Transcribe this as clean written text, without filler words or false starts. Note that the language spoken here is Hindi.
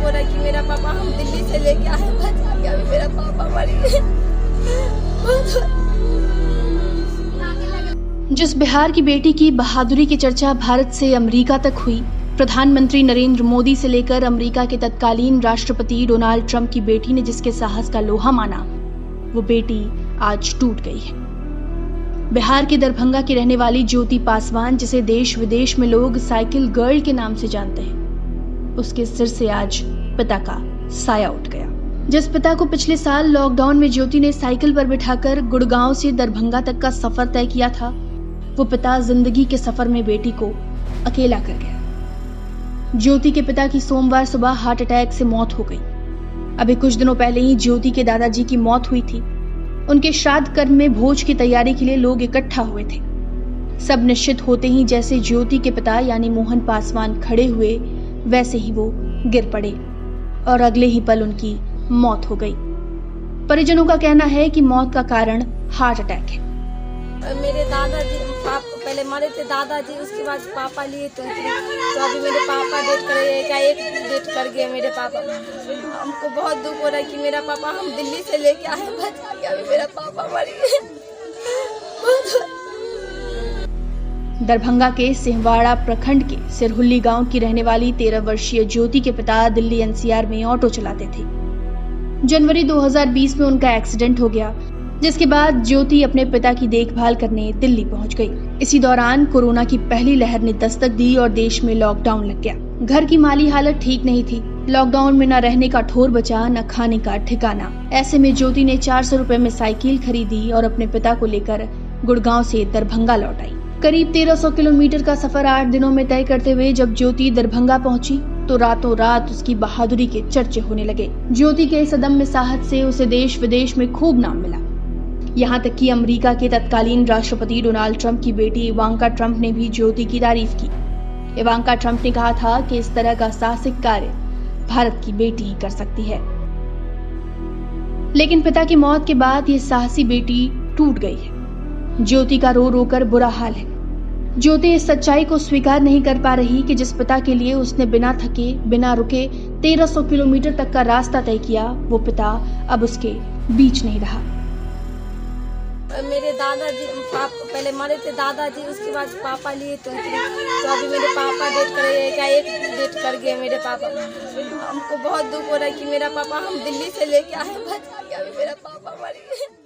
हो रहा है कि मेरा पापा हम दिल्ली से लेके आए बचा के, अभी मेरा पापा मर गए। जिस बिहार की बेटी की बहादुरी की चर्चा भारत से अमेरिका तक हुई, प्रधानमंत्री नरेंद्र मोदी से लेकर अमेरिका के तत्कालीन राष्ट्रपति डोनाल्ड ट्रंप की बेटी ने जिसके साहस का लोहा माना, वो बेटी आज टूट गई है। बिहार के दरभंगा की रहने वाली ज्योति पासवान, जिसे देश विदेश में लोग साइकिल गर्ल के नाम से जानते हैं, उसके सिर से आज पिता का साया उठ गया। जिस पिता को पिछले साल लॉकडाउन में ज्योति ने साइकिल पर बिठाकर गुड़गांव से दरभंगा तक का सफर तय किया था, वो पिता जिंदगी के सफर में बेटी को अकेला कर गया। ज्योति के पिता की सोमवार सुबह हार्ट अटैक से मौत हो गई। अभी कुछ दिनों पहले ही ज्योति के दादाजी की मौत हुई थी। उनके श्राद्ध कर्म में भोज की तैयारी के लिए लोग इकट्ठा हुए थे। सब निश्चित होते ही जैसे ज्योति के पिता यानी मोहन पासवान खड़े हुए, वैसे ही वो गिर पड़े और अगले ही पल उनकी मौत हो गई। परिजनों का कहना है कि मौत का कारण हार्ट अटैक है। मेरे दादाजी पहले मरे थे दादाजी, उसके बाद पापा लिए तो अभी मेरे पापा डेट कर गए, क्या एक डेट कर गए मेरे पापा। हमको बहुत दुख हो रहा है कि मेरा पापा हम दिल्ली से लेके आए बचा के, अभी मेरा पापा मर गए। दरभंगा के सिंहवाड़ा प्रखंड के सिरहुल्ली गांव की रहने वाली 13 वर्षीय ज्योति के पिता दिल्ली एनसीआर में ऑटो चलाते थे। जनवरी 2020 में उनका एक्सीडेंट हो गया, जिसके बाद ज्योति अपने पिता की देखभाल करने दिल्ली पहुंच गई। इसी दौरान कोरोना की पहली लहर ने दस्तक दी और देश में लॉकडाउन लग गया। घर की माली हालत ठीक नहीं थी। लॉकडाउन में न रहने का ठौर बचा, न खाने का ठिकाना। ऐसे में ज्योति ने 400 रुपए में साइकिल खरीदी और अपने पिता को लेकर गुड़गांव से दरभंगा लौट आई। करीब 1300 किलोमीटर का सफर 8 दिनों में तय करते हुए जब ज्योति दरभंगा पहुंची तो रातों रात उसकी बहादुरी के चर्चे होने लगे। ज्योति के इस अदम्य साहस से उसे देश विदेश में खूब नाम मिला। यहाँ तक कि अमेरिका के तत्कालीन राष्ट्रपति डोनाल्ड ट्रंप की बेटी इवांका ट्रंप ने भी ज्योति की तारीफ की। इवांका ट्रंप ने कहा था कि इस तरह का साहसिक कार्य भारत की बेटी ही कर सकती है। लेकिन पिता की मौत के बाद ये साहसी बेटी टूट गई है। ज्योति का रो रो कर बुरा हाल है। ज्योति इस सच्चाई को स्वीकार नहीं कर पा रही कि जिस पिता के लिए उसने बिना थके बिना रुके 1300 किलोमीटर तक का रास्ता तय किया, वो पिता अब उसके बीच नहीं रहा। मेरे दादाजी पहले मरे थे दादाजी, उसके बाद पापा लिए तो अभी मेरे पापा डेट कर गए, क्या एक डेट कर गए मेरे पापा। हमको बहुत दुख हो रहा है कि मेरा पापा हम दिल्ली से लेके आए बचा के, अभी मेरा पापा मर गए।